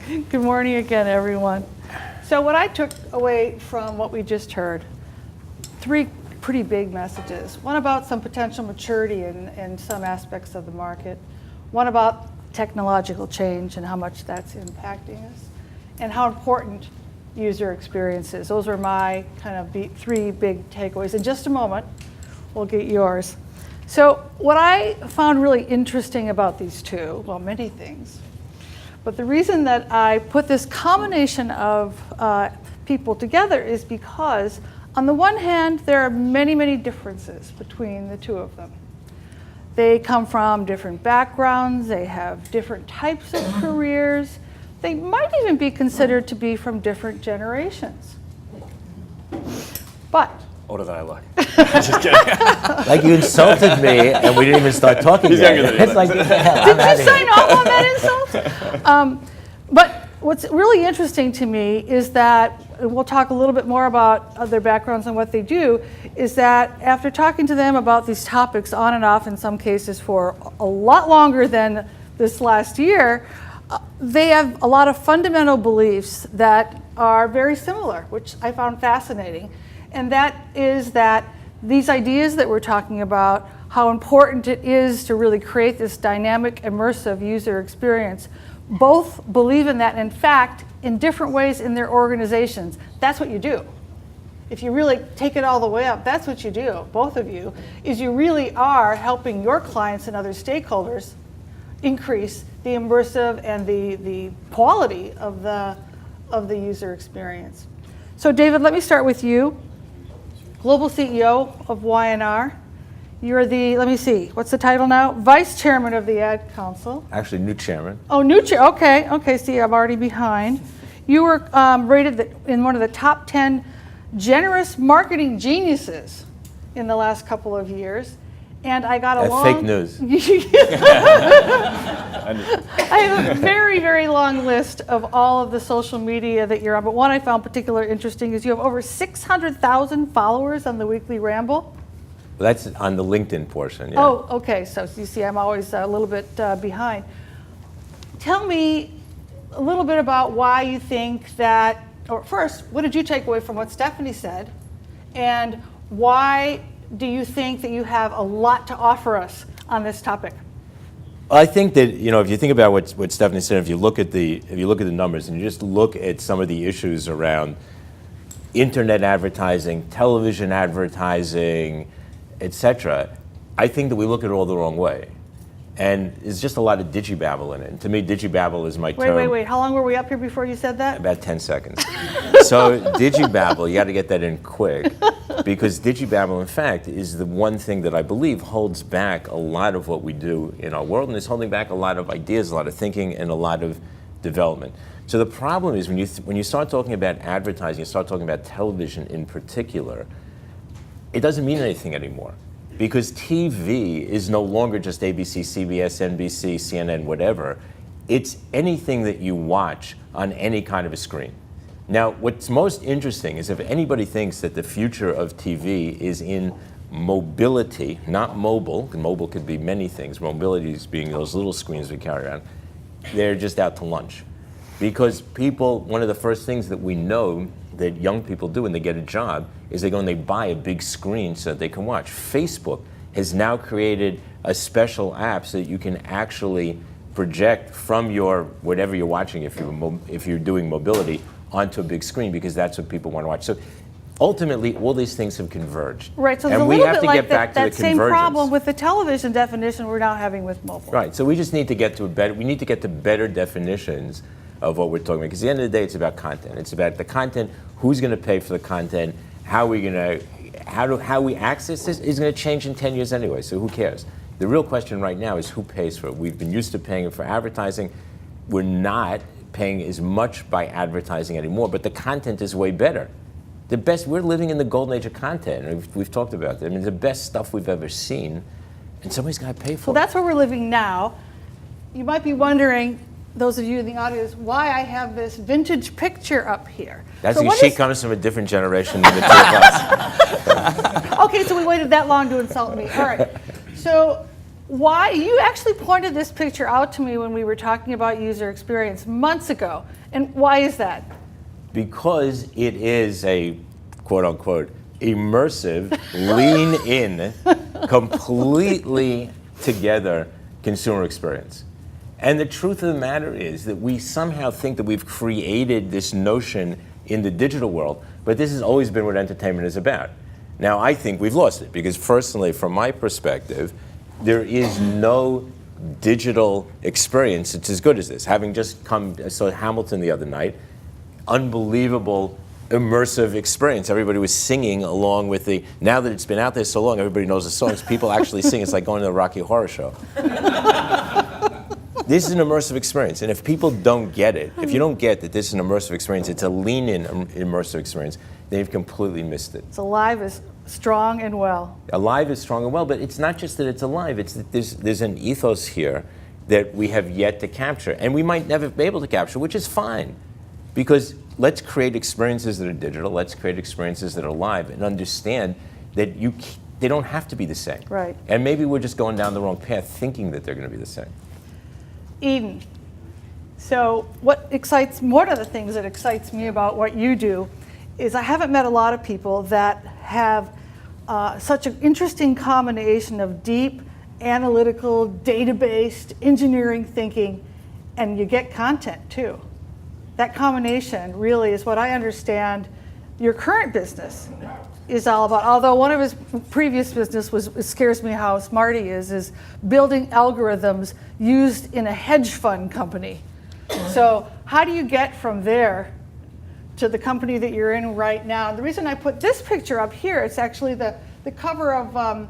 Good morning again, everyone. So what I took away from what we just heard, three pretty big messages. One about some potential maturity in some aspects of the market. One about technological change and how much that's impacting us. And how important user experience is. Those are my kind of three big takeaways. In just a moment, we'll get yours. So what I found really interesting about these two, well, many things, but the reason that I put this combination of people together is because, on the one hand, there are many, many differences between the two of them. They come from different backgrounds, they have different types of careers, they might even be considered to be from different generations. But older than I look. Just kidding. Like you insulted me, and we didn't even start talking He's yet. younger than you. It's like, did you sign off on that insult? But what's really interesting to me is that, and we'll talk a little bit more about their backgrounds and what they do, is that after talking to them about these topics on and off in some cases for a lot longer than this last year, they have a lot of fundamental beliefs that are very similar, which I found fascinating. And that is that these ideas that we're talking about, how important it is to really create this dynamic, immersive user experience, both believe in that. And in fact, in different ways in their organizations, that's what you do. If you really take it all the way up, that's what you do, both of you, is you really are helping your clients and other stakeholders increase the immersive and the quality of the user experience. So David, let me start with you. Global CEO of Y&R. You're the, let me see, what's the title now? Vice Chairman of the Ad Council. Actually, new chairman. Oh, new chair, okay, see, I'm already behind. You were rated in one of the top 10 generous marketing geniuses in the last couple of years. And I got a long... Fake news. I have a very, very long list of all of the social media that you're on, but one I found particularly interesting is you have over 600,000 followers on the Weekly Ramble. Well, that's on the LinkedIn portion, yeah. Oh, okay, so you see I'm always a little bit behind. Tell me a little bit about why you think that, or first, what did you take away from what Stephanie said? And why do you think that you have a lot to offer us on this topic? Well, I think that, if you think about what Stephanie said, if you look at the numbers and you just look at some of the issues around internet advertising, television advertising, etc., I think that we look at it all the wrong way. And there's just a lot of digibabble in it. And to me, digibabble is my term. Wait. How long were we up here before you said that? About 10 seconds. So digibabble, you got to get that in quick. Because digibabble, in fact, is the one thing that I believe holds back a lot of what we do in our world, and is holding back a lot of ideas, a lot of thinking, and a lot of development. So the problem is when you start talking about advertising, you start talking about television in particular, it doesn't mean anything anymore. Because TV is no longer just ABC, CBS, NBC, CNN, whatever. It's anything that you watch on any kind of a screen. Now, what's most interesting is if anybody thinks that the future of TV is in mobility, not mobile, and mobile could be many things, mobility is being those little screens we carry around, they're just out to lunch. Because people, one of the first things that we know that young people do when they get a job is they go and they buy a big screen so that they can watch. Facebook has now created a special app so that you can actually project from your, whatever you're watching, if you're doing mobility, onto a big screen, because that's what people want to watch. So ultimately, all these things have converged. Right, so and it's a we little have bit to like get back to that the same convergence. problem with the television definition we're now having with mobile. Right, so we just need to get to we need to get to better definitions of what we're talking about. Because at the end of the day, it's about content. It's about the content, who's going to pay for the content, how we access this is going to change in 10 years anyway, so who cares? The real question right now is who pays for it. We've been used to paying for advertising. We're not paying as much by advertising anymore, but the content is way better. The best, we're living in the golden age of content, and we've talked about that. I mean, the best stuff we've ever seen, and somebody's got to pay for it. So that's where we're living now. You might be wondering, those of you in the audience, why I have this vintage picture up here. That's because she comes from a different generation than the two of us. Okay, so we waited that long to insult me. All right. So why you actually pointed this picture out to me when we were talking about user experience months ago. And why is that? Because it is a quote unquote immersive, lean in, completely together consumer experience. And the truth of the matter is that we somehow think that we've created this notion in the digital world, but this has always been what entertainment is about. Now, I think we've lost it because personally, from my perspective, there is no digital experience that's as good as this. Having just I saw Hamilton the other night, unbelievable immersive experience. Everybody was singing along with now that it's been out there so long, everybody knows the songs. People actually sing. It's like going to the Rocky Horror Show. This is an immersive experience. And if people don't get it, if you don't get that this is an immersive experience, it's a lean-in immersive experience, then you've completely missed it. It's alive, is strong and well. Alive is strong and well, but it's not just that it's alive, it's that there's an ethos here that we have yet to capture. And we might never be able to capture, which is fine. Because let's create experiences that are digital, let's create experiences that are live, and understand that they don't have to be the same. Right. And maybe we're just going down the wrong path thinking that they're going to be the same. Eden, so one of the things that excites me about what you do is I haven't met a lot of people that have such an interesting combination of deep, analytical, data-based, engineering thinking, and you get content too. That combination really is what I understand your current business is all about. Although one of his previous business it scares me how smart he is building algorithms used in a hedge fund company. So how do you get from there to the company that you're in right now? And the reason I put this picture up here, it's actually the cover of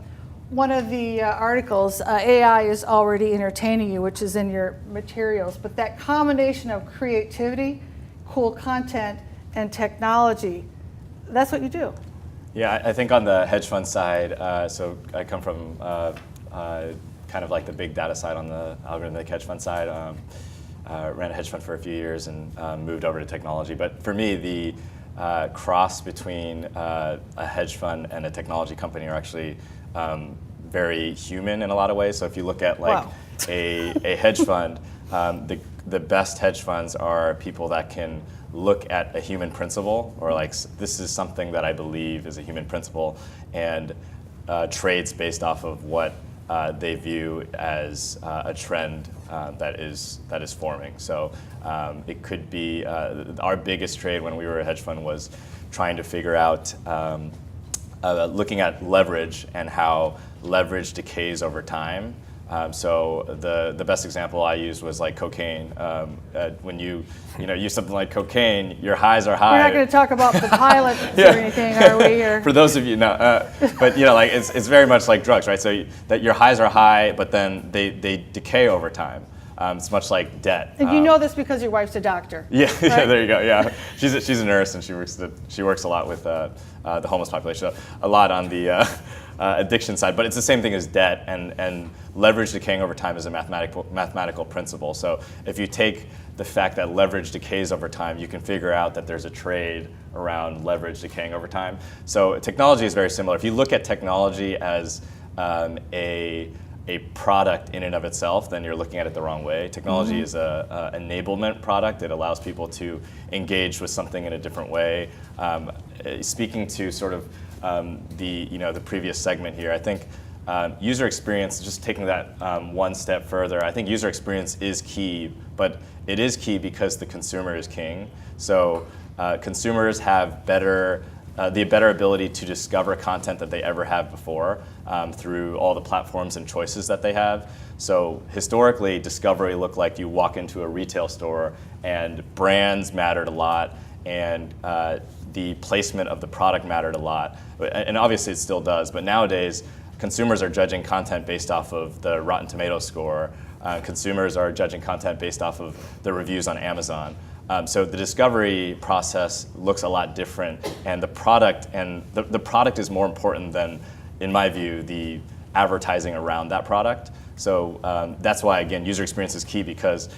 one of the articles, AI is already entertaining you, which is in your materials. But that combination of creativity, cool content, and technology, that's what you do. Yeah, I think on the hedge fund side, so I come from kind of like the big data side on the algorithmic hedge fund side. Ran a hedge fund for a few years and moved over to technology. But for me, the cross between a hedge fund and a technology company are actually very human in a lot of ways. So if you look at like a hedge fund, the best hedge funds are people that can look at a human principle, or like this is something that I believe is a human principle, and trades based off of what they view as a trend that is forming. So it could be our biggest trade when we were a hedge fund was trying to figure out looking at leverage and how leverage decays over time. So the best example I used was like cocaine. When you use something like cocaine, your highs are high. We're not going to talk about the pilots or anything, are we? Or? For those of you, no. But like it's very much like drugs, right? So that your highs are high, but then they decay over time. It's much like debt. And you know this because your wife's a doctor. Yeah, right? Yeah, there you go. Yeah, she's a nurse and she works a lot with the homeless population, so a lot on the addiction side. But it's the same thing as debt, and leverage decaying over time is a mathematical principle. So if you take the fact that leverage decays over time, you can figure out that there's a trade around leverage decaying over time. So technology is very similar. If you look at technology as a product in and of itself, then you're looking at it the wrong way. Technology is a enablement product. It allows people to engage with something in a different way. Speaking to sort of the previous segment here, I think user experience, just taking that one step further, I think user experience is key, but it is key because the consumer is king. So consumers have the better ability to discover content that they ever have before through all the platforms and choices that they have. So historically, discovery looked like you walk into a retail store and brands mattered a lot, and the placement of the product mattered a lot. And obviously it still does, but nowadays consumers are judging content based off of the Rotten Tomatoes score. Consumers are judging content based off of the reviews on Amazon. So the discovery process looks a lot different, and the product is more important than, in my view, the advertising around that product. So that's why, again, user experience is key, because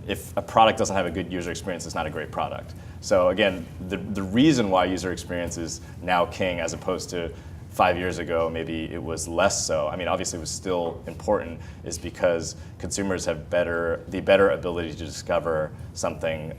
if a product doesn't have a good user experience, it's not a great product. So again, the reason why user experience is now king, as opposed to 5 years ago, maybe it was less so. I mean, obviously it was still important, is because consumers have the better ability to discover something.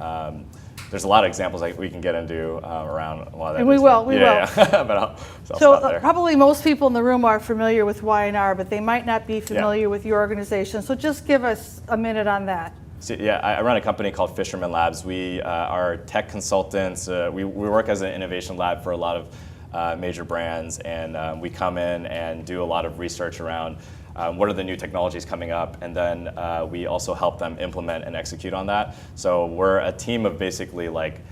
There's a lot of examples we can get into around why that And we is. will. But I'll So stop there. probably most people in the room are familiar with Y&R, but they might not be familiar with your organization. So just give us a minute on that. So, I run a company called Fisherman Labs. We are tech consultants. We work as an innovation lab for a lot of major brands, and we come in and do a lot of research around what are the new technologies coming up, and then we also help them implement and execute on that. So we're a team of basically like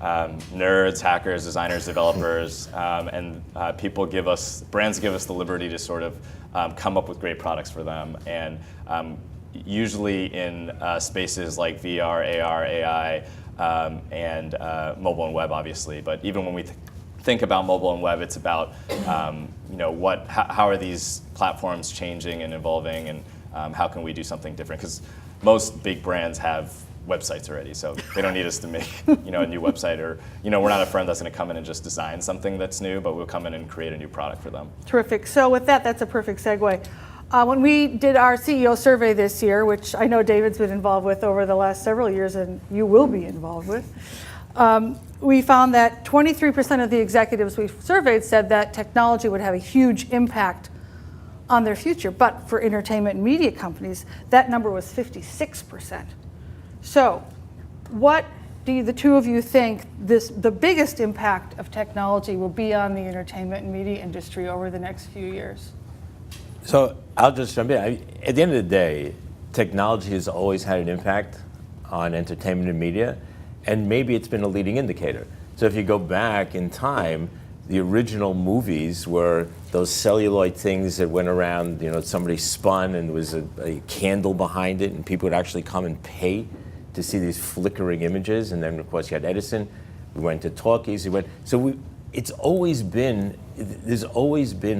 nerds, hackers, designers, developers, and brands give us the liberty to sort of come up with great products for them, and usually in spaces like VR, AR, AI, and mobile and web, obviously. But even when we think about mobile and web, it's about how are these platforms changing and evolving, and how can we do something different? Because most big brands have websites already, so they don't need us to make a new website, or we're not a firm that's going to come in and just design something that's new, but we'll come in and create a new product for them. Terrific. So with that, that's a perfect segue. When we did our CEO survey this year, which I know David's been involved with over the last several years, and you will be involved with, we found that 23% of the executives we surveyed said that technology would have a huge impact on their future. But for entertainment and media companies, that number was 56%. So what do the two of you think the biggest impact of technology will be on the entertainment and media industry over the next few years? So I'll just jump in. At the end of the day, technology has always had an impact on entertainment and media, and maybe it's been a leading indicator. So if you go back in time, the original movies were those celluloid things that went around, somebody spun and there was a candle behind it, and people would actually come and pay to see these flickering images. And then, of course, you had Edison. We went to talkies. There's always been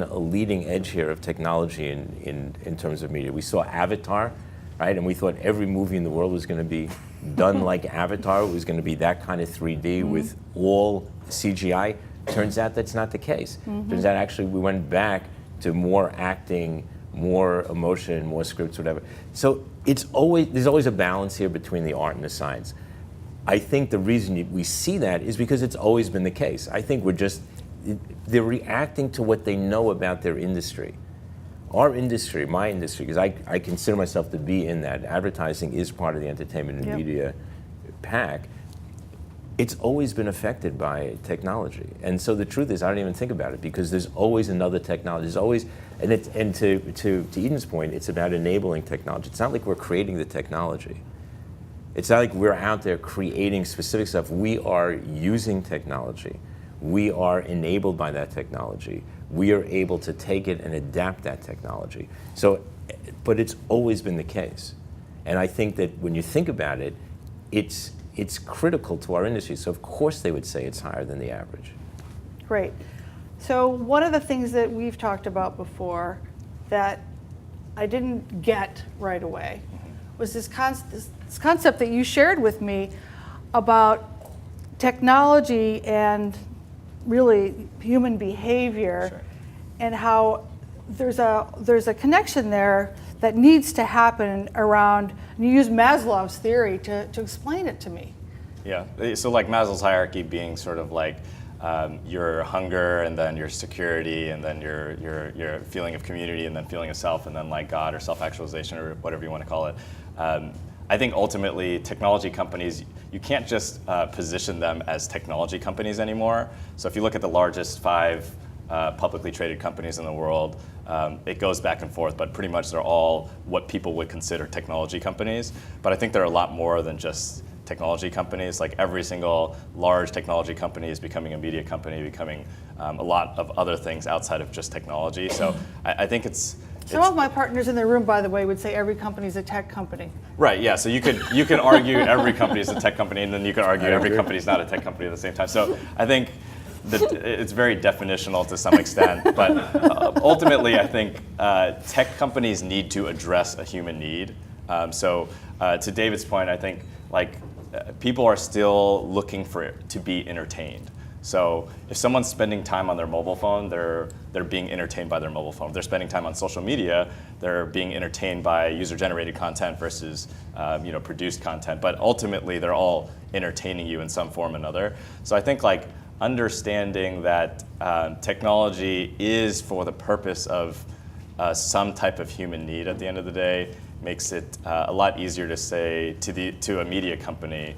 a leading edge here of technology in terms of media. We saw Avatar, right? And we thought every movie in the world was going to be done like Avatar. It was going to be that kind of 3D with all CGI. Turns out that's not the case. Turns out actually we went back to more acting, more emotion, more scripts, whatever. So there's always a balance here between the art and the science. I think the reason we see that is because it's always been the case. I think they're reacting to what they know about their industry. Our industry, my industry, because I consider myself to be in that. Advertising is part of the entertainment and media pack. It's always been affected by technology. And so the truth is, I don't even think about it, because there's always another technology. There's always, and to Eden's point, it's about enabling technology. It's not like we're creating the technology. It's not like we're out there creating specific stuff. We are using technology. We are enabled by that technology. We are able to take it and adapt that technology. So, but it's always been the case. And I think that when you think about it, it's critical to our industry. So of course they would say it's higher than the average. Great. So one of the things that we've talked about before that I didn't get right away was this concept that you shared with me about technology and really human behavior, and how there's a connection there that needs to happen around, and you use Maslow's theory to explain it to me. Yeah, so like Maslow's hierarchy being sort of like your hunger, and then your security, and then your feeling of community, and then feeling of self, and then like God or self-actualization, or whatever you want to call it. I think ultimately technology companies, you can't just position them as technology companies anymore. So if you look at the largest 5 publicly traded companies in the world, it goes back and forth, but pretty much they're all what people would consider technology companies. But I think they're a lot more than just technology companies. Like every single large technology company is becoming a media company, becoming a lot of other things outside of just technology. So I think some of my partners in the room, by the way, would say every company is a tech company. Right, yeah, so you could argue every company is a tech company, and then you could argue every company is not a tech company at the same time. So I think that it's very definitional to some extent, but ultimately I think tech companies need to address a human need. So to David's point, I think like people are still looking to be entertained. So if someone's spending time on their mobile phone, they're being entertained by their mobile phone. If they're spending time on social media, they're being entertained by user-generated content versus produced content. But ultimately, they're all entertaining you in some form or another. So I think like understanding that technology is for the purpose of some type of human need at the end of the day makes it a lot easier to say to a media company,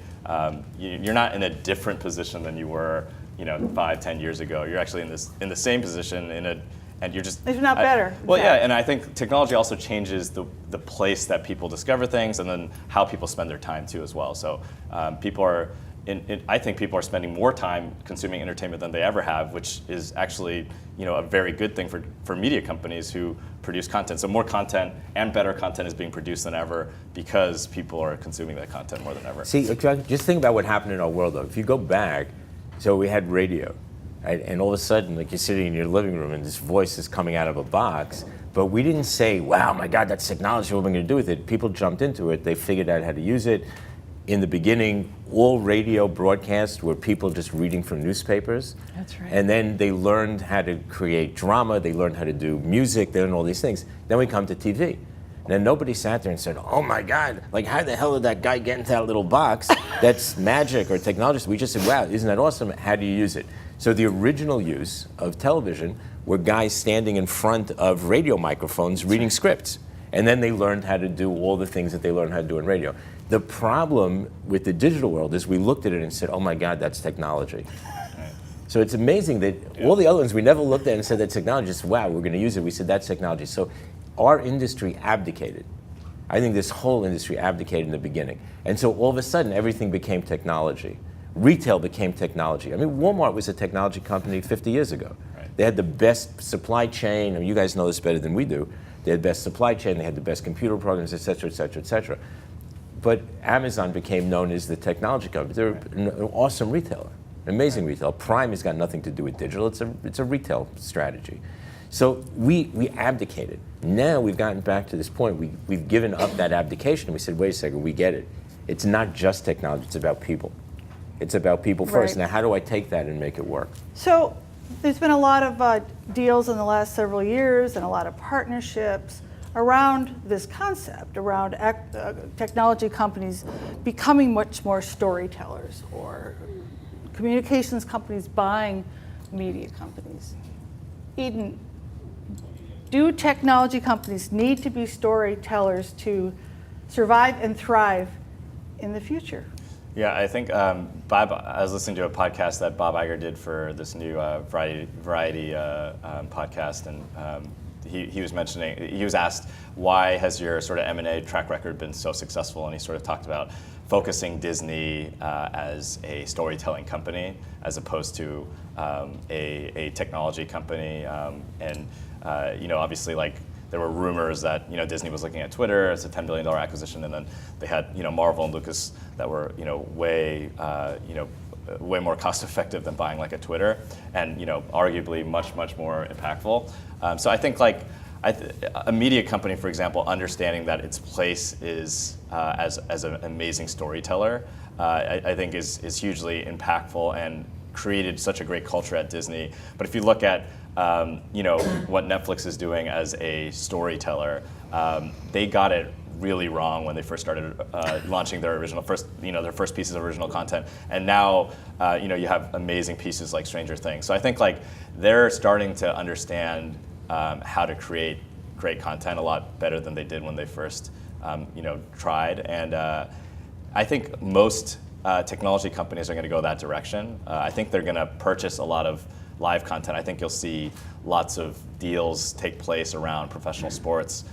you're not in a different position than you were 5-10 years ago. You're actually in the same position and you're just if not better. Well, yeah, and I think technology also changes the place that people discover things and then how people spend their time too as well. So people are. I think people are spending more time consuming entertainment than they ever have, which is actually a very good thing for media companies who produce content. So more content and better content is being produced than ever because people are consuming that content more than ever. See, just think about what happened in our world, though. If you go back, so we had radio, right? And all of a sudden, like you're sitting in your living room and this voice is coming out of a box, but we didn't say, wow, my God, that's technology, what am I going to do with it? People jumped into it, they figured out how to use it. In the beginning, all radio broadcasts were people just reading from newspapers. That's right. And then they learned how to create drama, they learned how to do music, they learned all these things. Then we come to TV. And then nobody sat there and said, oh my God, like how the hell did that guy get into that little box? That's magic or technology. We just said, wow, isn't that awesome? How do you use it? So the original use of television were guys standing in front of radio microphones reading scripts. And then they learned how to do all the things that they learned how to do in radio. The problem with the digital world is we looked at it and said, oh my God, that's technology. So it's amazing that all the other ones we never looked at and said that's technology, just wow, we're going to use it. We said that's technology. So our industry abdicated. I think this whole industry abdicated in the beginning. And so all of a sudden everything became technology. Retail became technology. I mean, Walmart was a technology company 50 years ago. Right. They had the best supply chain. I mean, you guys know this better than we do. They had the best supply chain, they had the best computer programs, et cetera, et cetera, et cetera. But Amazon became known as the technology company. They're an awesome retailer, an amazing retailer. Prime has got nothing to do with digital, it's a retail strategy. So we abdicated. Now we've gotten back to this point, we've given up that abdication and we said, wait a second, we get it. It's not just technology, it's about people. It's about people first. Right. Now how do I take that and make it work? So there's been a lot of deals in the last several years and a lot of partnerships around this concept, around technology companies becoming much more storytellers or communications companies buying media companies. Eden, do technology companies need to be storytellers to survive and thrive in the future? Yeah, I think I was listening to a podcast that Bob Iger did for this new Variety podcast, and he was mentioning, he was asked, why has your sort of M&A track record been so successful? And he sort of talked about focusing Disney as a storytelling company as opposed to a technology company. Obviously, like, there were rumors that Disney was looking at Twitter as a $10 billion acquisition, and then they had Marvel and Lucas that were way more cost effective than buying like a Twitter, and arguably much more impactful. So I think like a media company, for example, understanding that its place is as an amazing storyteller, I think is hugely impactful and created such a great culture at Disney. But if you look at what Netflix is doing as a storyteller, they got it really wrong when they first started launching their their first pieces of original content, and now you have amazing pieces like Stranger Things. So I think like they're starting to understand how to create great content a lot better than they did when they first tried, and I think most technology companies are going to go that direction. I think they're going to purchase a lot of live content. I think you'll see lots of deals take place around professional sports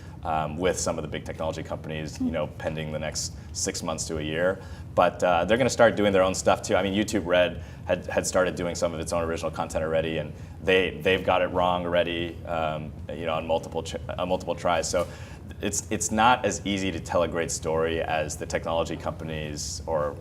with some of the big technology companies, pending the next 6 months to a year. But they're going to start doing their own stuff too. I mean, YouTube Red had started doing some of its own original content already, and they've got it wrong already, on multiple tries. So it's not as easy to tell a great story as the technology companies or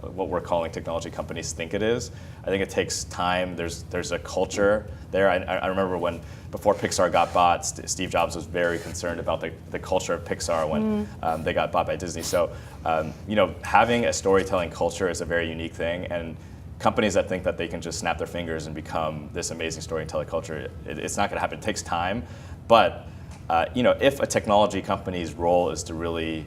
what we're calling technology companies think it is. I think it takes time. There's a culture there. I remember before Pixar got bought, Steve Jobs was very concerned about the culture of Pixar when they got bought by Disney. So having a storytelling culture is a very unique thing, and companies that think that they can just snap their fingers and become this amazing storyteller culture, it's not going to happen. It takes time, but if a technology company's role is to really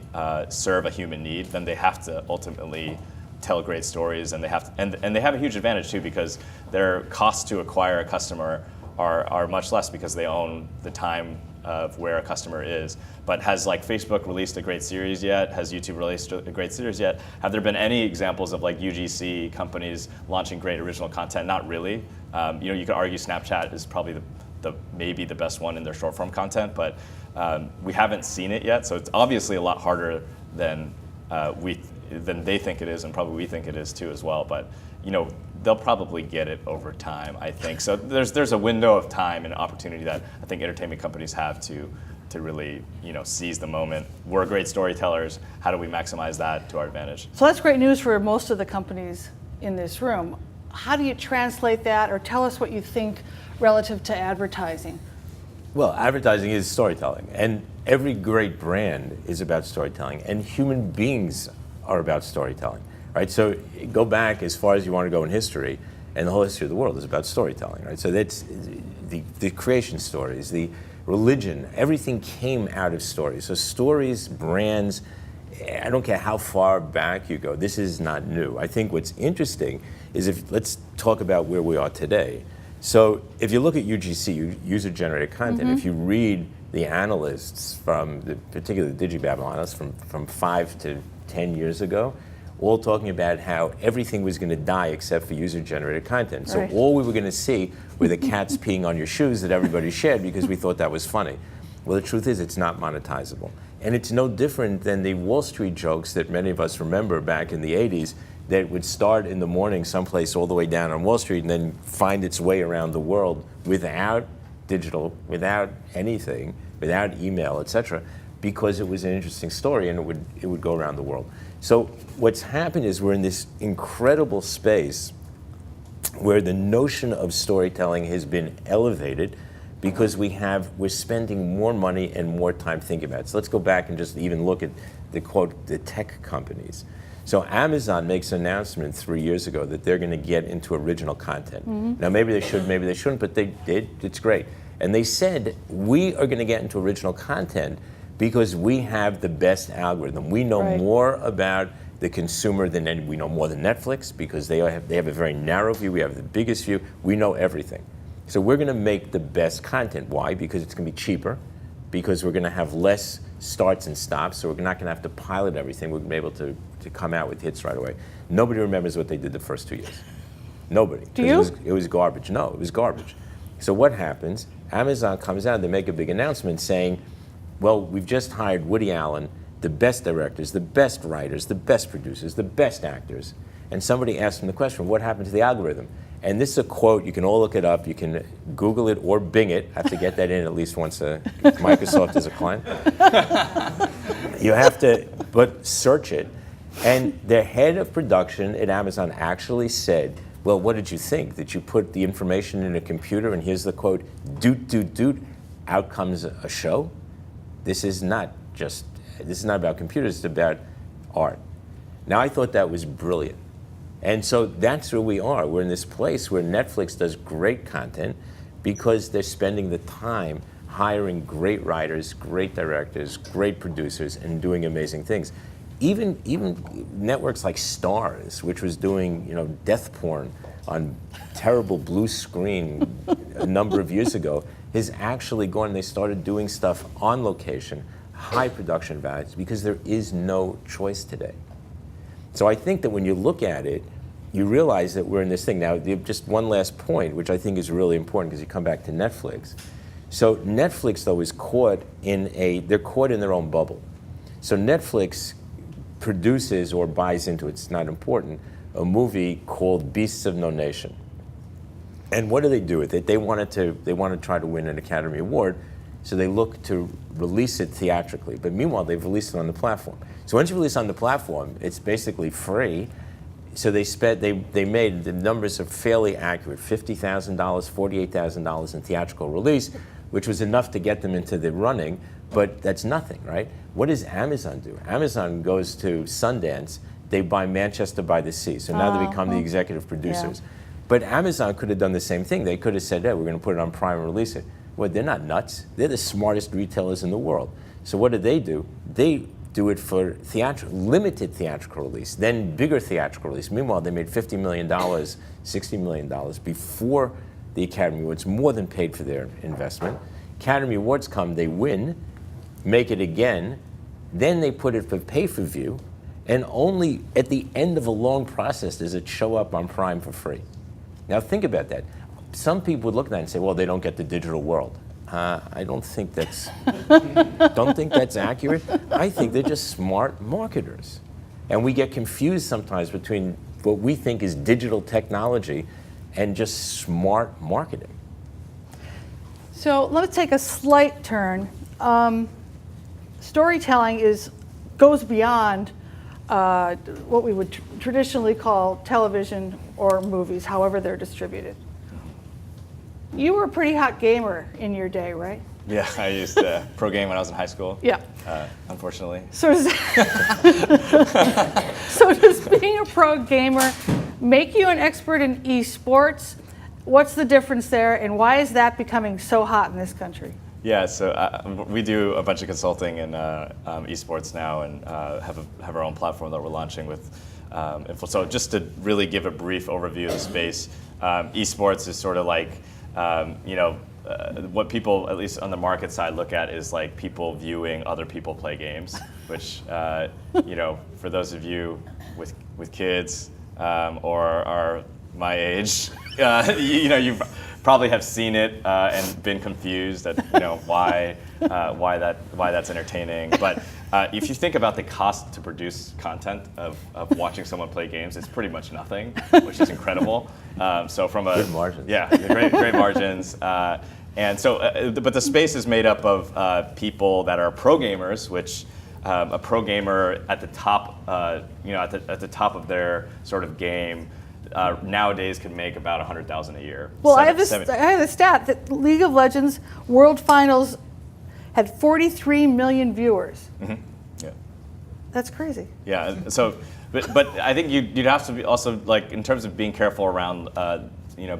serve a human need, then they have to ultimately tell great stories, and they have a huge advantage too, because their costs to acquire a customer are much less because they own the time of where a customer is. But has Facebook released a great series yet? Has YouTube released a great series yet? Have there been any examples of UGC companies launching great original content? Not really. You could argue Snapchat is probably maybe the best one in their short form content, but we haven't seen it yet. So it's obviously a lot harder than they think it is, and probably we think it is too as well. But they'll probably get it over time, I think. So there's a window of time and opportunity that I think entertainment companies have to really seize the moment. We're great storytellers. How do we maximize that to our advantage? So that's great news for most of the companies in this room. How do you translate that, or tell us what you think relative to advertising? Well, advertising is storytelling, and every great brand is about storytelling, and human beings are about storytelling, right? So go back as far as you want to go in history, and the whole history of the world is about storytelling, right? So that's the creation stories, the religion, everything came out of stories. So stories, brands, I don't care how far back you go, this is not new. I think what's interesting is let's talk about where we are today. So if you look at UGC, user-generated content, if you read the analysts particularly the Digibabble analysts from 5 to 10 years ago, all talking about how everything was going to die except for user-generated content. So all we were going to see were the cats peeing on your shoes that everybody shared because we thought that was funny. Well, the truth is it's not monetizable. And it's no different than the Wall Street jokes that many of us remember back in the 80s that would start in the morning someplace all the way down on Wall Street and then find its way around the world without digital, without anything, without email, etc., because it was an interesting story and it would go around the world. So what's happened is we're in this incredible space where the notion of storytelling has been elevated because we're spending more money and more time thinking about it. So let's go back and just even look at the tech companies. So Amazon makes an announcement 3 years ago that they're going to get into original content. Now maybe they should, maybe they shouldn't, but they did. It's great. And they said, we are going to get into original content because we have the best algorithm. We know more about the consumer we know more than Netflix because they have a very narrow view. We have the biggest view. We know everything. So we're going to make the best content. Why? Because it's going to be cheaper, because we're going to have less starts and stops, so we're not going to have to pilot everything. We're going to be able to come out with hits right away. Nobody remembers what they did the first 2 years. Nobody. Do you? It was garbage. No, it was garbage. So what happens? Amazon comes out, they make a big announcement saying, well, we've just hired Woody Allen, the best directors, the best writers, the best producers, the best actors. And somebody asked them the question, what happened to the algorithm? And this is a quote, you can all look it up, you can Google it or Bing it. I have to get that in at least once Microsoft is a client. You have to, but search it. And the head of production at Amazon actually said, well, what did you think? That you put the information in a computer and here's the quote, doot, doot, doot, out comes a show? This is not about computers, it's about art. Now, I thought that was brilliant. And so that's where we are. We're in this place where Netflix does great content because they're spending the time hiring great writers, great directors, great producers, and doing amazing things. Even networks like Starz, which was doing death porn on terrible blue screen a number of years ago, has actually gone and they started doing stuff on location, high production values, because there is no choice today. So I think that when you look at it, you realize that we're in this thing. Now, just one last point, which I think is really important because you come back to Netflix. So Netflix, though, is caught they're caught in their own bubble. So Netflix produces or buys into, it's not important, a movie called Beasts of No Nation. And what do they do with it? They want to try to win an Academy Award, so they look to release it theatrically. But meanwhile, they've released it on the platform. So once you release on the platform, it's basically free. So they made, the numbers are fairly accurate, $50,000, $48,000 in theatrical release, which was enough to get them into the running, but that's nothing, right? What does Amazon do? Amazon goes to Sundance, they buy Manchester by the Sea. So now they become the executive producers. But Amazon could have done the same thing. They could have said, hey, we're going to put it on Prime and release it. Well, they're not nuts. They're the smartest retailers in the world. So what do? They do it for limited theatrical release, then bigger theatrical release. Meanwhile, they made $50 million, $60 million before the Academy Awards, more than paid for their investment. Academy Awards come, they win, make it again, then they put it for pay-per-view, and only at the end of a long process does it show up on Prime for free. Now think about that. Some people would look at that and say, well, they don't get the digital world. I don't think that's accurate. I think they're just smart marketers. And we get confused sometimes between what we think is digital technology and just smart marketing. So let's take a slight turn. Storytelling goes beyond what we would traditionally call television or movies, however they're distributed. You were a pretty hot gamer in your day, right? Yeah, I used to pro game when I was in high school. Yeah. Unfortunately. So does being a pro gamer make you an expert in esports? What's the difference there, and why is that becoming so hot in this country? Yeah, so we do a bunch of consulting in esports now, and have our own platform that we're launching with info. So just to really give a brief overview of the space, esports is sort of like what people, at least on the market side, look at is like people viewing other people play games, which for those of you with kids or are my age, you probably have seen it and been confused at why that's entertaining. But if you think about the cost to produce content of watching someone play games, it's pretty much nothing, which is incredible. So from a good margins. Yeah, great margins. And so, but the space is made up of people that are pro gamers, which a pro gamer at the top, at the top of their sort of game. Nowadays can make about $100,000 a year. Well, I have the stat that League of Legends World Finals had 43 million viewers. Mm-hmm. Yeah. That's crazy. Yeah. So, but I think you'd have to be also, like, in terms of being careful around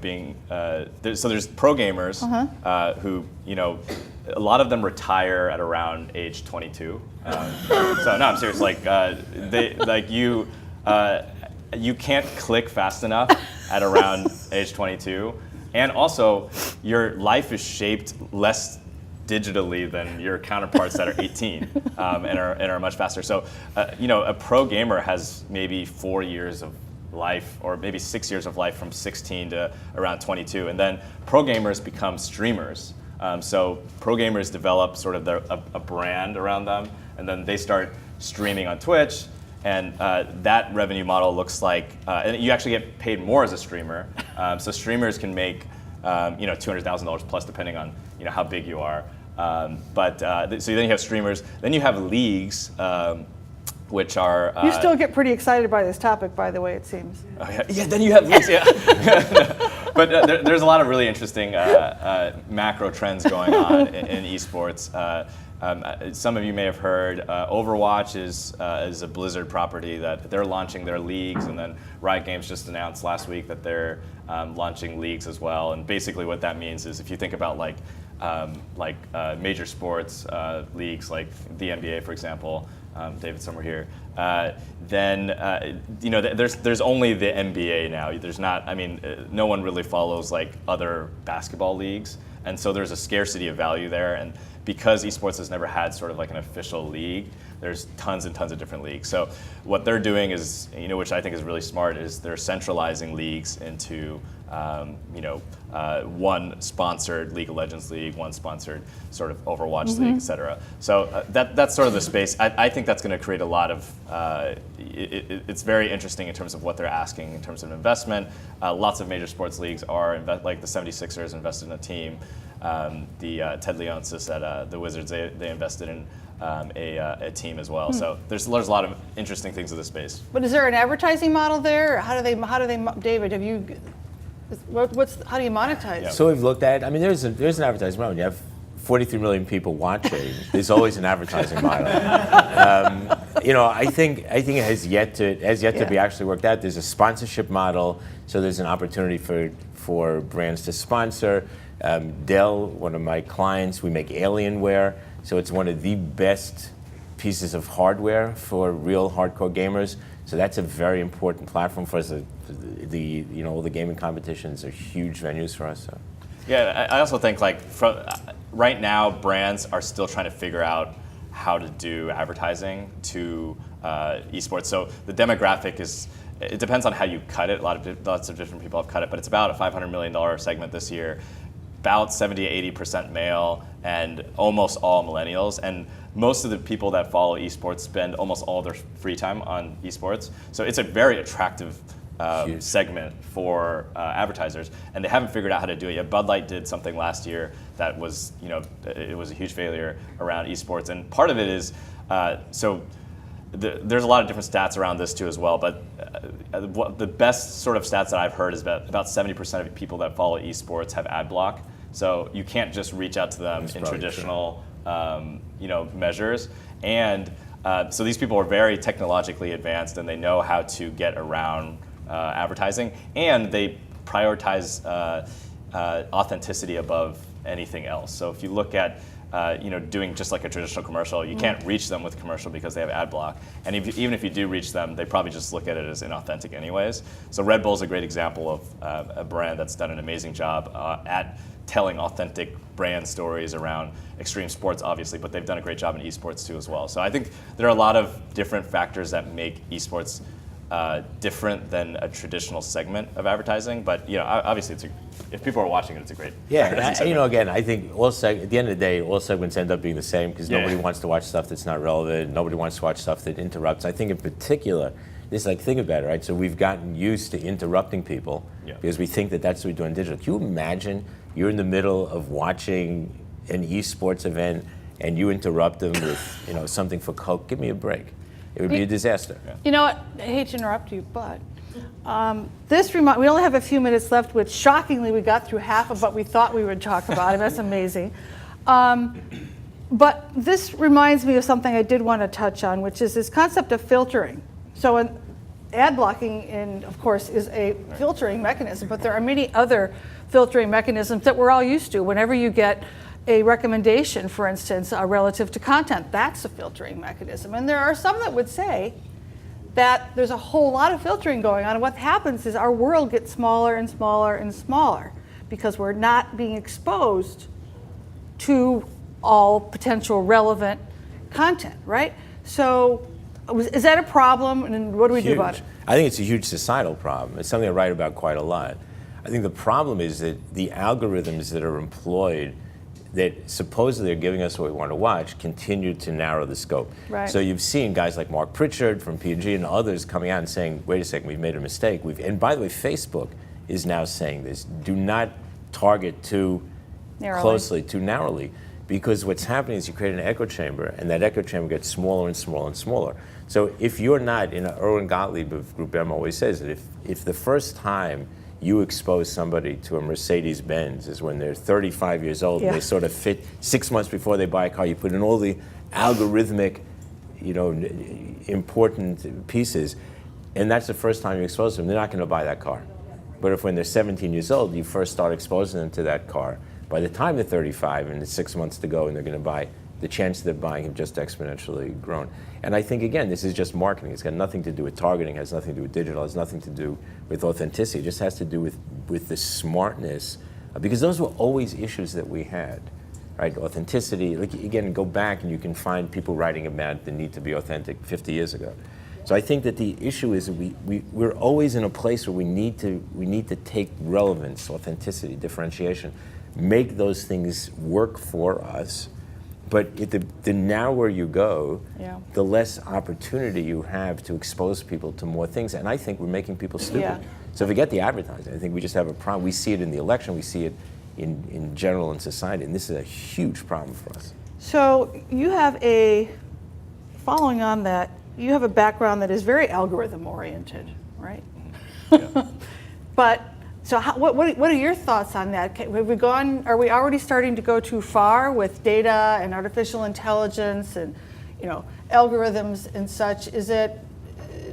being so there's pro gamers who a lot of them retire at around age 22. So no, I'm serious. You can't click fast enough at around age 22, and also your life is shaped less digitally than your counterparts that are 18 and are much faster. So a pro gamer has maybe 4 years of life, or maybe 6 years of life from 16 to around 22, and then pro gamers become streamers. So pro gamers develop sort of a brand around them, and then they start streaming on Twitch. And that revenue model looks like, and you actually get paid more as a streamer. So streamers can make, $200,000 plus, depending on how big you are. So then you have streamers. Then you have leagues, which are. You still get pretty excited by this topic, by the way, it seems. Oh, yeah. Then you have leagues. Yeah. But there's a lot of really interesting macro trends going on in esports. Some of you may have heard Overwatch is a Blizzard property that they're launching their leagues, and then Riot Games just announced last week that they're launching leagues as well. And basically what that means is, if you think about major sports leagues like the NBA, for example, David, somewhere here, then there's only the NBA now. There's not. I mean, no one really follows like other basketball leagues, and so there's a scarcity of value there. And because esports has never had sort of like an official league, there's tons and tons of different leagues. So what they're doing is, which I think is really smart, is they're centralizing leagues into, one sponsored League of Legends league, one sponsored sort of Overwatch league, et cetera. So that's sort of the space. I think that's going to create a lot of, it's very interesting in terms of what they're asking in terms of investment. Lots of major sports leagues are, like the 76ers invested in a team. Ted Leonsis at the Wizards, they invested in a team as well. So there's a lot of interesting things in this space. But is there an advertising model there? Or how do they? David, have you? How do you monetize? So we've looked at. I mean, there's an advertising model. You have 43 million people watching, there's always an advertising model. I think it has yet to be actually worked out. There's a sponsorship model, so there's an opportunity for brands to sponsor. Dell, one of my clients, we make Alienware, so it's one of the best pieces of hardware for real hardcore gamers. So that's a very important platform for us. All the gaming competitions are huge venues for us. So. Yeah, I also think right now brands are still trying to figure out how to do advertising to esports. So the demographic it depends on how you cut it. Lots of different people have cut it, but it's about a $500 million segment this year. About 70-80% male, and almost all millennials. And most of the people that follow esports spend almost all their free time on esports. So it's a very attractive segment for advertisers, and they haven't figured out how to do it yet. Bud Light did something last year that was, it was a huge failure around esports, and part of it is there's a lot of different stats around this too as well, but the best sort of stats that I've heard is about 70% of people that follow esports have ad block. So you can't just reach out to them in traditional measures. And so these people are very technologically advanced, and they know how to get around advertising, and they prioritize authenticity above anything else. So if you look at doing just like a traditional commercial, you can't reach them with commercial because they have ad block. And even if you do reach them, they probably just look at it as inauthentic anyways. So Red Bull's a great example of a brand that's done an amazing job at telling authentic brand stories around extreme sports, obviously, but they've done a great job in esports too as well. So I think there are a lot of different factors that make esports different than a traditional segment of advertising, but obviously if people are watching it, it's a great. Yeah, again, I think at the end of the day, all segments end up being the same because nobody wants to watch stuff that's not relevant. Nobody wants to watch stuff that interrupts. I think in particular, think about it, right? So we've gotten used to interrupting people because we think that that's what we do in digital. Can you imagine you're in the middle of watching an esports event and you interrupt them with something for Coke? Give me a break. It would be a disaster. You know what? I hate to interrupt you, but we only have a few minutes left, which shockingly we got through half of what we thought we would talk about. And that's amazing. But this reminds me of something I did want to touch on, which is this concept of filtering. So ad blocking, of course, is a filtering mechanism, but there are many other filtering mechanisms that we're all used to. Whenever you get a recommendation, for instance, relative to content, that's a filtering mechanism. And there are some that would say that there's a whole lot of filtering going on. And what happens is our world gets smaller and smaller and smaller because we're not being exposed to all potential relevant content, right? So is that a problem? And what do we do about it? I think it's a huge societal problem. It's something I write about quite a lot. I think the problem is that the algorithms that are employed that supposedly are giving us what we want to watch continue to narrow the scope. Right. So you've seen guys like Mark Pritchard from P&G and others coming out and saying, wait a second, we've made a mistake. And by the way, Facebook is now saying this. Do not target too closely, too narrowly, because what's happening is you create an echo chamber, and that echo chamber gets smaller and smaller and smaller. So if you're not, Erwin Gottlieb of Group M always says that if the first time you expose somebody to a Mercedes-Benz is when they're 35 years old, and they sort of fit 6 months before they buy a car. You put in all the algorithmic, important pieces, and that's the first time you expose them. They're not going to buy that car. But if when they're 17 years old, you first start exposing them to that car, by the time they're 35 and it's 6 months to go and they're going to buy, the chances they're buying have just exponentially grown. And I think, again, this is just marketing. It's got nothing to do with targeting, has nothing to do with digital, has nothing to do with authenticity. It just has to do with the smartness, because those were always issues that we had, right? Authenticity, again, go back and you can find people writing about the need to be authentic 50 years ago. So I think that the issue is we're always in a place where we need to take relevance, authenticity, differentiation, make those things work for us. But the narrower you go, the less opportunity you have to expose people to more things. And I think we're making people stupid. Yeah. So forget the advertising. I think we just have a problem. We see it in the election. We see it in general in society. And this is a huge problem for us. So you have following on that, you have a background that is very algorithm oriented, right? Yeah. But So what are your thoughts on that? Are we already starting to go too far with data and artificial intelligence and, algorithms and such? Is it,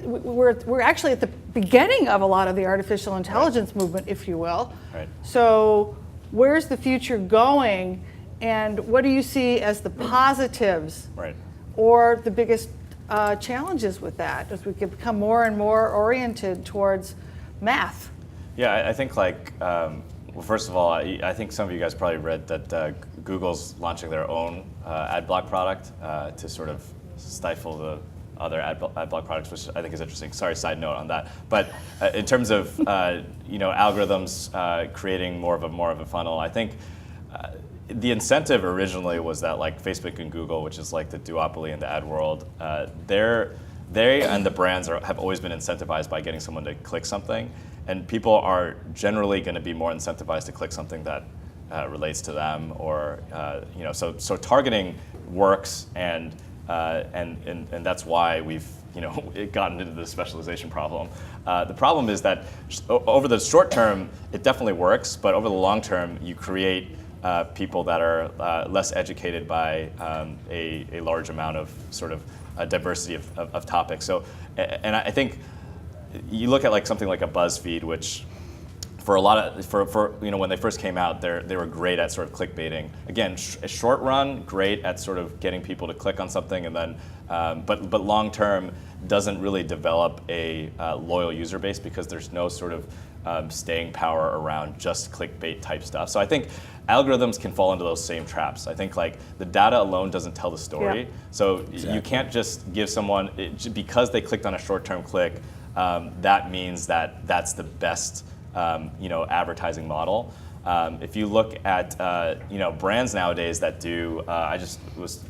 we're actually at the beginning of a lot of the artificial intelligence movement, if you will. Right. So where's the future going, and what do you see as the positives or the biggest challenges with that as we become more and more oriented towards math? Yeah, I think well, first of all, I think some of you guys probably read that Google's launching their own ad block product to sort of stifle the other ad block products, which I think is interesting. Sorry, side note on that. But in terms of algorithms creating more of a funnel, I think the incentive originally was that like Facebook and Google, which is like the duopoly in the ad world, they and the brands have always been incentivized by getting someone to click something, and people are generally going to be more incentivized to click something that relates to them, or so targeting works, and that's why we've gotten into the specialization problem. The problem is that over the short term it definitely works, but over the long term you create people that are less educated by a large amount of sort of diversity of topics. So, and I think you look at like something like a BuzzFeed, which for a lot of when they first came out, they were great at sort of clickbaiting. Again, a short run, great at sort of getting people to click on something, and then but long term doesn't really develop a loyal user base because there's no sort of staying power around just clickbait type stuff. So I think algorithms can fall into those same traps. I think like the data alone doesn't tell the story. Yeah. So you can't just give someone, because they clicked on a short-term click, that means that that's the best advertising model. If you look at brands nowadays that do, I just was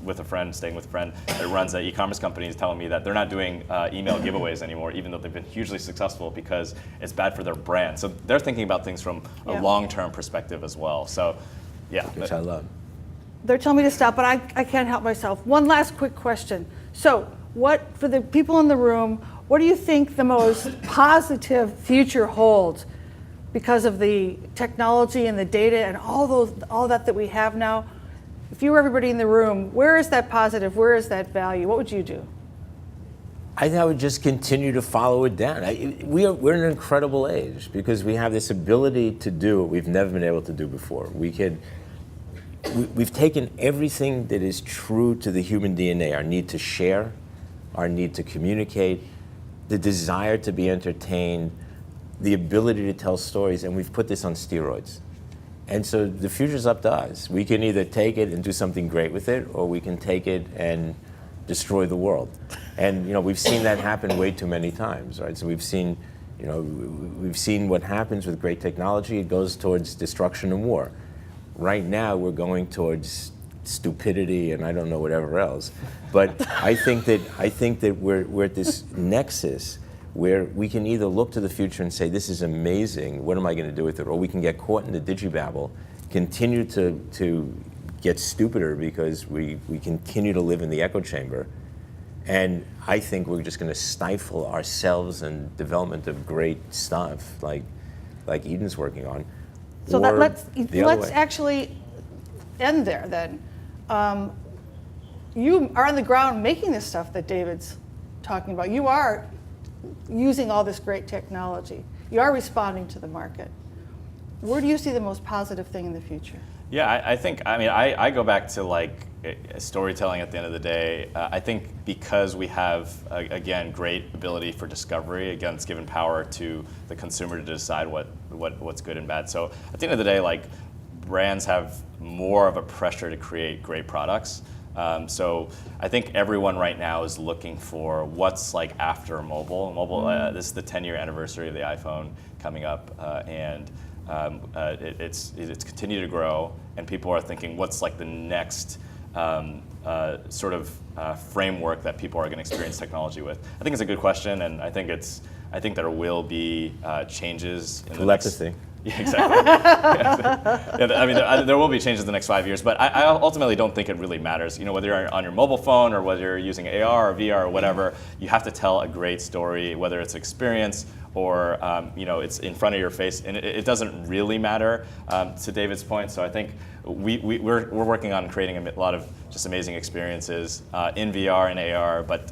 staying with a friend that runs an e-commerce company, is telling me that they're not doing email giveaways anymore, even though they've been hugely successful, because it's bad for their brand. So they're thinking about things from a long-term perspective as well. So, yeah. Which I love. They're telling me to stop, but I can't help myself. One last quick question. So, for the people in the room, what do you think the most positive future holds? Because of the technology and the data and all that we have now, if you were everybody in the room, where is that positive? Where is that value? What would you do? I think I would just continue to follow it down. We're in an incredible age because we have this ability to do what we've never been able to do before. We've taken everything that is true to the human DNA, our need to share, our need to communicate, the desire to be entertained, the ability to tell stories, and we've put this on steroids. And so the future's up to us. We can either take it and do something great with it, or we can take it and destroy the world. And we've seen that happen way too many times, right? So we've seen what happens with great technology. It goes towards destruction and war. Right now we're going towards stupidity and I don't know whatever else. But I think that we're at this nexus where we can either look to the future and say, this is amazing, what am I going to do with it? Or we can get caught in the digibabble, continue to get stupider because we continue to live in the echo chamber. And I think we're just going to stifle ourselves and development of great stuff like Eden's working on. So let's actually end there then. You are on the ground making this stuff that David's talking about. You are using all this great technology. You are responding to the market. Where do you see the most positive thing in the future? Yeah, I go back to like storytelling at the end of the day. I think because we have, again, great ability for discovery, again, it's given power to the consumer to decide what's good and bad. So at the end of the day, like brands have more of a pressure to create great products. So I think everyone right now is looking for what's like after mobile. This is the 10-year anniversary of the iPhone coming up, and it's continued to grow. And people are thinking, what's like the next sort of framework that people are going to experience technology with? I think it's a good question, and I think there will be changes in telepathy. Yeah, exactly. Yeah, I mean, there will be changes in the next 5 years, but I ultimately don't think it really matters. Whether you're on your mobile phone or whether you're using AR or VR or whatever, you have to tell a great story, whether it's experience or it's in front of your face, and it doesn't really matter, to David's point. So I think we're working on creating a lot of just amazing experiences in VR and AR, but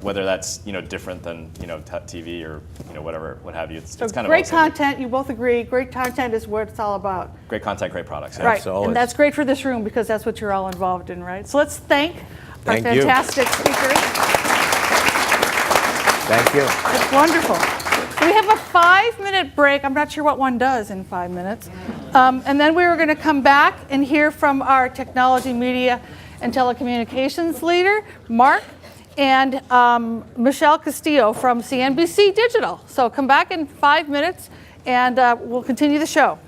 whether that's different than TV or whatever, what have you. It's kind of great content. You both agree. Great content is what it's all about. Great content, great products. Right, Absolutely. and that's great for this room because that's what you're all involved in, right? So let's thank our Thank you. fantastic speakers. Thank you. It's wonderful. So we have a 5-minute break. I'm not sure what one does in 5 minutes. And then we were going to come back and hear from our technology, media, and telecommunications leader, Mark, and Michelle Castillo from CNBC Digital. So come back in 5 minutes and we'll continue the show.